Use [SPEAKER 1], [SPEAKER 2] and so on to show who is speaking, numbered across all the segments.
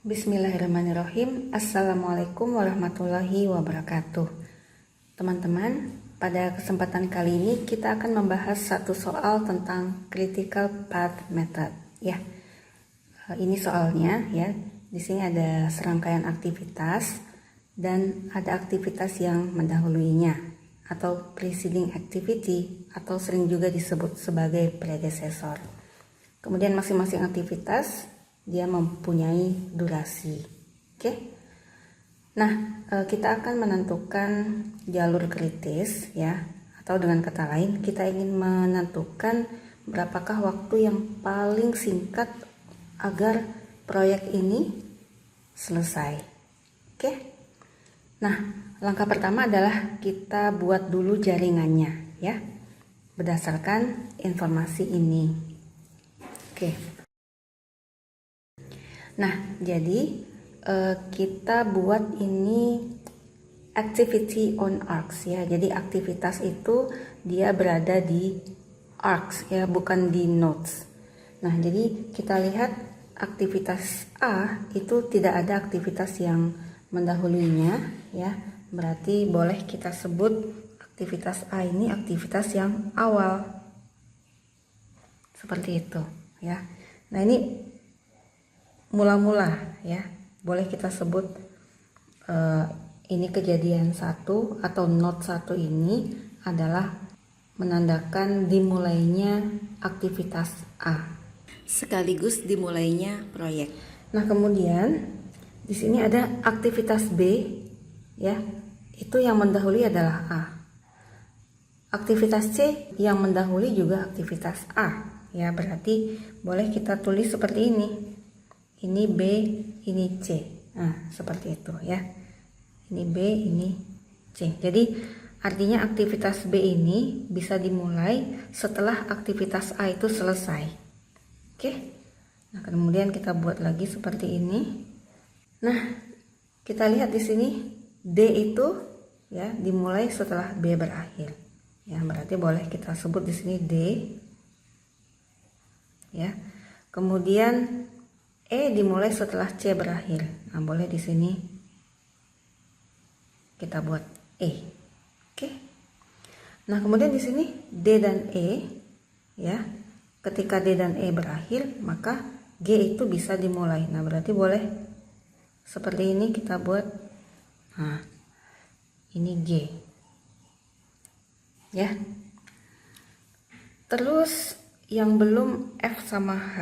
[SPEAKER 1] Bismillahirrahmanirrahim. Assalamualaikum warahmatullahi wabarakatuh. Teman-teman, pada kesempatan kali ini kita akan membahas satu soal tentang critical path method. Ya, ini soalnya ya. Di sini ada serangkaian aktivitas dan ada aktivitas yang mendahuluinya atau preceding activity atau sering juga disebut sebagai predecessor. Kemudian masing-masing aktivitas dia mempunyai durasi. Oke. Nah, kita akan menentukan jalur kritis ya, atau dengan kata lain kita ingin menentukan berapakah waktu yang paling singkat agar proyek ini selesai. Oke. Nah, langkah pertama adalah kita buat dulu jaringannya ya, berdasarkan informasi ini. Oke. Nah, jadi kita buat ini activity on arcs ya. Jadi aktivitas itu dia berada di arcs ya, bukan di nodes. Nah, jadi kita lihat aktivitas A itu tidak ada aktivitas yang mendahulunya ya. Berarti boleh kita sebut aktivitas A ini aktivitas yang awal. Seperti itu ya. Nah, ini mula-mula ya, boleh kita sebut ini kejadian 1 atau node 1 ini adalah menandakan dimulainya aktivitas A sekaligus dimulainya proyek. Nah, kemudian di sini ada aktivitas B ya, itu yang mendahului adalah A. Aktivitas C yang mendahului juga aktivitas A ya, berarti boleh kita tulis seperti ini. Ini B, ini C. Nah, seperti itu ya. Ini B, ini C. Jadi artinya aktivitas B ini bisa dimulai setelah aktivitas A itu selesai. Oke. Nah, kemudian kita buat lagi seperti ini. Nah, kita lihat di sini D itu ya dimulai setelah B berakhir. Ya, berarti boleh kita sebut di sini D. Ya. Kemudian E dimulai setelah C berakhir. Nah, boleh di sini kita buat E. Oke. Nah, kemudian di sini D dan E ya. Ketika D dan E berakhir, maka G itu bisa dimulai. Nah, berarti boleh seperti ini kita buat. Nah, ini G. Ya. Terus yang belum F sama H.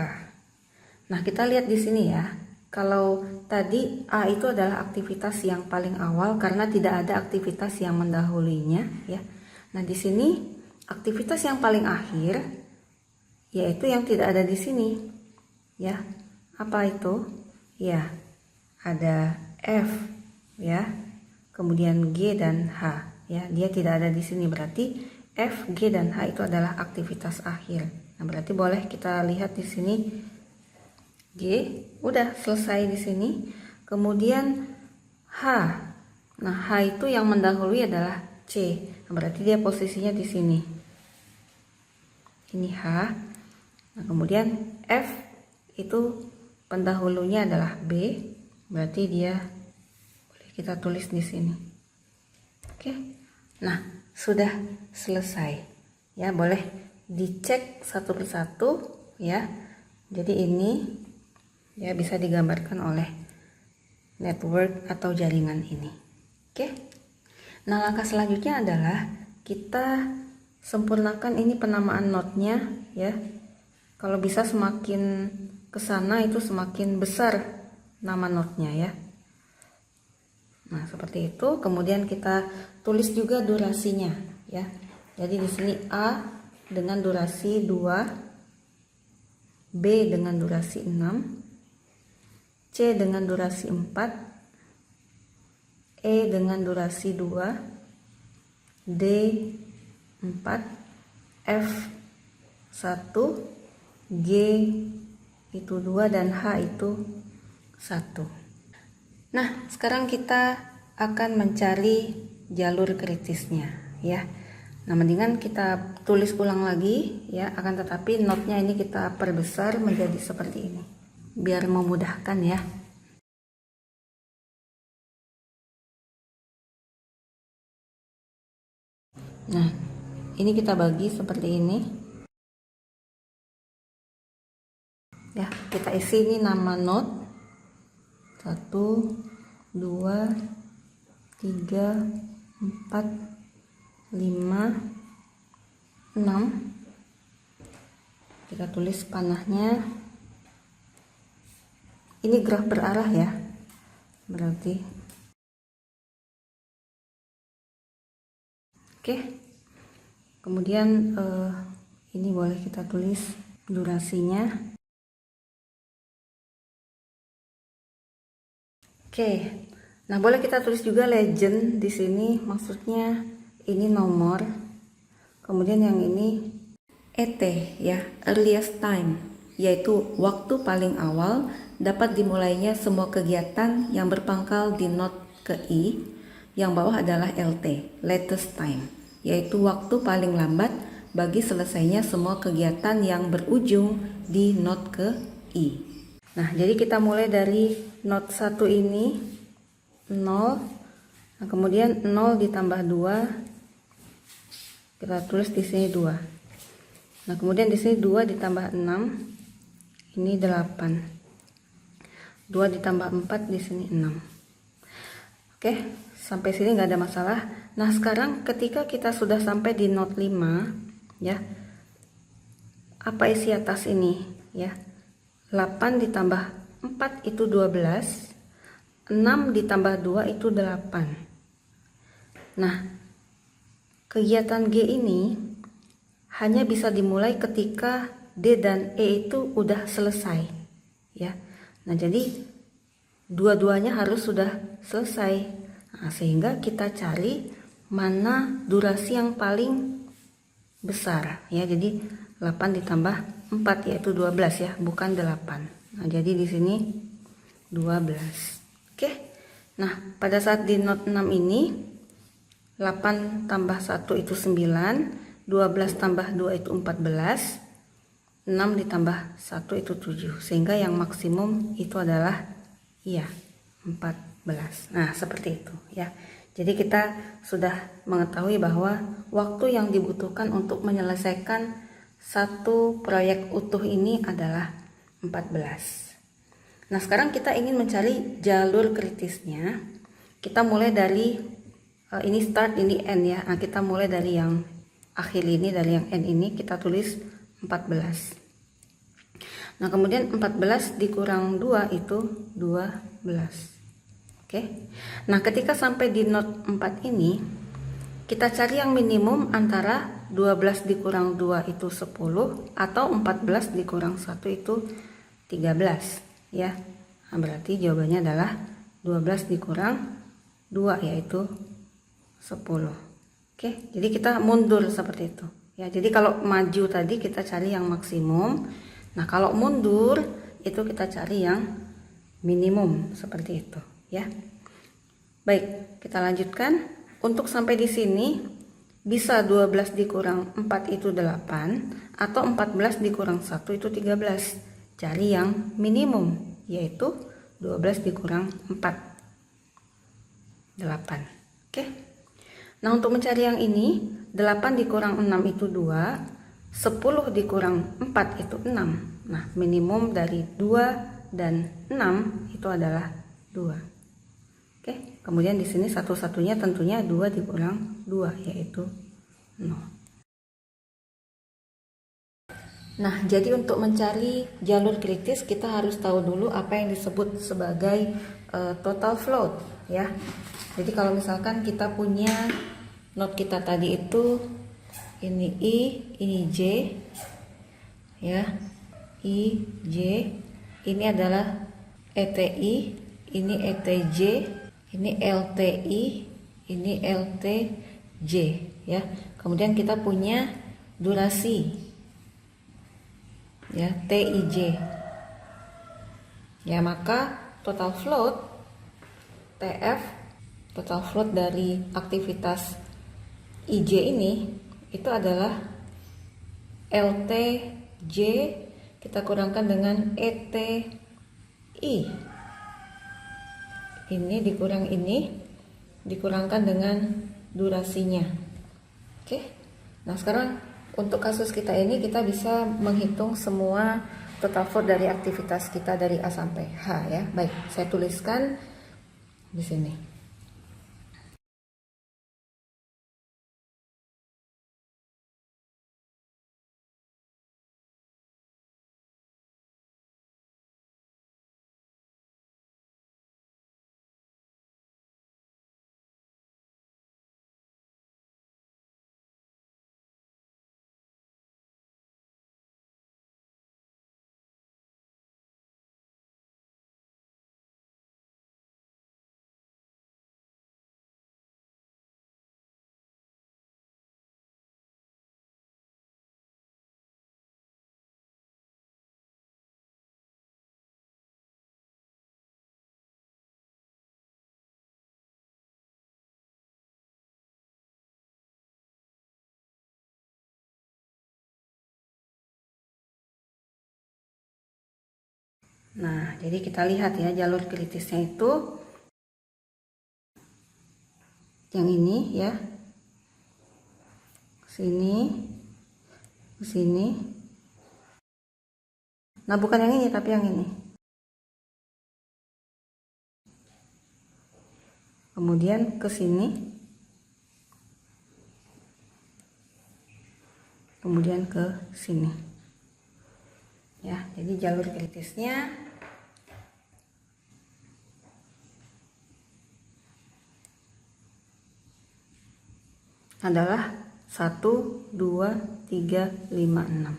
[SPEAKER 1] Nah, kita lihat di sini ya. Kalau tadi A itu adalah aktivitas yang paling awal karena tidak ada aktivitas yang mendahulinya ya. Nah, di sini aktivitas yang paling akhir yaitu yang tidak ada di sini. Ya. Apa itu? Ya. Ada F ya. Kemudian G dan H ya. Dia tidak ada di sini, berarti F, G dan H itu adalah aktivitas akhir. Nah, berarti boleh kita lihat di sini G udah selesai di sini. Kemudian H. Nah, H itu yang mendahului adalah C. Nah, berarti dia posisinya di sini. Ini H. Nah, kemudian F itu pendahulunya adalah B. Berarti dia boleh kita tulis di sini. Oke. Nah, sudah selesai. Ya, boleh dicek satu persatu ya. Jadi ini ya bisa digambarkan oleh network atau jaringan ini. Oke. Nah, langkah selanjutnya adalah kita sempurnakan ini penamaan node-nya ya. Kalau bisa semakin ke sana itu semakin besar nama node-nya ya. Nah, seperti itu. Kemudian kita tulis juga durasinya ya. Jadi di sini A dengan durasi 2, B dengan durasi 6, C dengan durasi 4, E dengan durasi 2, D 4, F 1, G itu 2 dan H itu 1. Nah, sekarang kita akan mencari jalur kritisnya ya. Nah, mendingan kita tulis ulang lagi ya, akan tetapi notnya ini kita perbesar menjadi seperti ini biar memudahkan ya. Nah, ini kita bagi seperti ini. Ya, kita isi ini nama note 1, 2, 3, 4, 5, 6. Kita tulis panahnya. Ini graf berarah ya, berarti oke. Kemudian ini boleh kita tulis durasinya. Oke, nah boleh kita tulis juga legend di sini, maksudnya ini nomor, kemudian yang ini ET ya, earliest time, yaitu waktu paling awal dapat dimulainya semua kegiatan yang berpangkal di note ke I, yang bawah adalah LT, latest time, yaitu waktu paling lambat bagi selesainya semua kegiatan yang berujung di note ke I. Nah, jadi kita mulai dari note 1 ini 0. Nah, kemudian 0 ditambah 2. Kita tulis di sini 2. Nah, kemudian di sini 2 ditambah 6. Ini 8. 2 ditambah 4 di sini 6. Oke, sampai sini nggak ada masalah. Nah, sekarang ketika kita sudah sampai di note 5 ya. Apa isi atas ini ya? 8 ditambah 4 itu 12, 6 ditambah 2 itu 8. Nah, kegiatan G ini hanya bisa dimulai ketika D dan E itu udah selesai ya. Nah, jadi dua-duanya harus sudah selesai. Nah, sehingga kita cari mana durasi yang paling besar ya. Jadi 8 ditambah 4 yaitu 12 ya, bukan 8. Nah, jadi di sini 12. Oke. Nah, pada saat di note 6 ini 8 tambah 1 itu 9, 12 tambah 2 itu 14, 6 ditambah 1 itu 7. Sehingga yang maksimum itu adalah iya, 14. Nah, seperti itu ya. Jadi kita sudah mengetahui bahwa waktu yang dibutuhkan untuk menyelesaikan satu proyek utuh ini adalah 14. Nah, sekarang kita ingin mencari jalur kritisnya. Kita mulai dari ini start, ini end ya. Nah, kita mulai dari yang akhir ini, dari yang end ini kita tulis 14. Nah, kemudian 14 dikurang 2 itu 12. Oke. Nah, ketika sampai di note 4 ini, kita cari yang minimum antara 12 dikurang 2 itu 10 atau 14 dikurang 1 itu 13 ya. Nah, berarti jawabannya adalah 12 dikurang 2 yaitu 10. Oke, jadi kita mundur seperti itu ya. Jadi kalau maju tadi kita cari yang maksimum. Nah, kalau mundur itu kita cari yang minimum seperti itu ya. Baik, kita lanjutkan. Untuk sampai di sini bisa 12 dikurang 4 itu 8 atau 14 dikurang 1 itu 13. Cari yang minimum yaitu 12 dikurang 4, 8. Oke. Nah, untuk mencari yang ini 8 dikurang 6 itu 2, 10 dikurang 4 itu 6. Nah, minimum dari 2 dan 6 itu adalah 2. Oke, kemudian di sini satu-satunya tentunya 2 dikurang 2 yaitu 0. Nah, jadi untuk mencari jalur kritis kita harus tahu dulu apa yang disebut sebagai total float ya. Jadi kalau misalkan kita punya note kita tadi itu ini I, ini J ya. I, J, ini adalah ETI, ini ETJ, ini LTI, ini LTJ ya. Kemudian kita punya durasi ya, TIJ ya. Maka total float TF, total float dari aktivitas IJ ini itu adalah LTJ kita kurangkan dengan ETI. Ini dikurang ini dikurangkan dengan durasinya. Oke, nah sekarang untuk kasus kita ini kita bisa menghitung semua total vote dari aktivitas kita dari A sampai H ya. Baik, saya tuliskan di sini. Nah, jadi kita lihat ya jalur kritisnya itu yang ini ya. Sini, sini. Nah, bukan yang ini tapi yang ini. Kemudian ke sini. Kemudian ke sini. Ya, jadi jalur kritisnya adalah 1, 2, 3, 5, 6.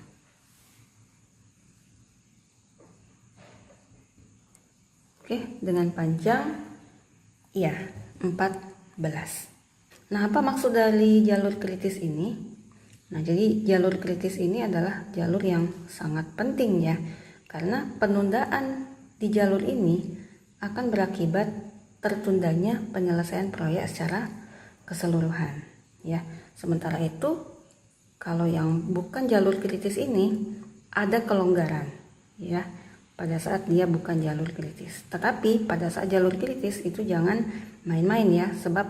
[SPEAKER 1] Oke, dengan panjang iya 14. Nah, apa maksud dari jalur kritis ini? Nah, jadi jalur kritis ini adalah jalur yang sangat penting ya, karena penundaan di jalur ini akan berakibat tertundanya penyelesaian proyek secara keseluruhan ya. Sementara itu, kalau yang bukan jalur kritis ini ada kelonggaran ya pada saat dia bukan jalur kritis. Tetapi pada saat jalur kritis itu jangan main-main ya, sebab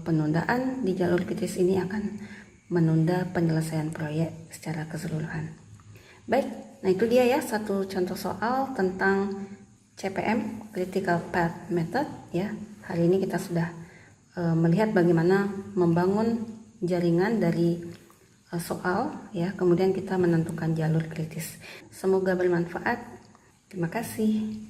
[SPEAKER 1] penundaan di jalur kritis ini akan menunda penyelesaian proyek secara keseluruhan. Baik, nah itu dia ya satu contoh soal tentang CPM Critical Path Method ya. Hari ini kita sudah melihat bagaimana membangun jaringan dari soal ya, kemudian kita menentukan jalur kritis. Semoga bermanfaat. Terima kasih.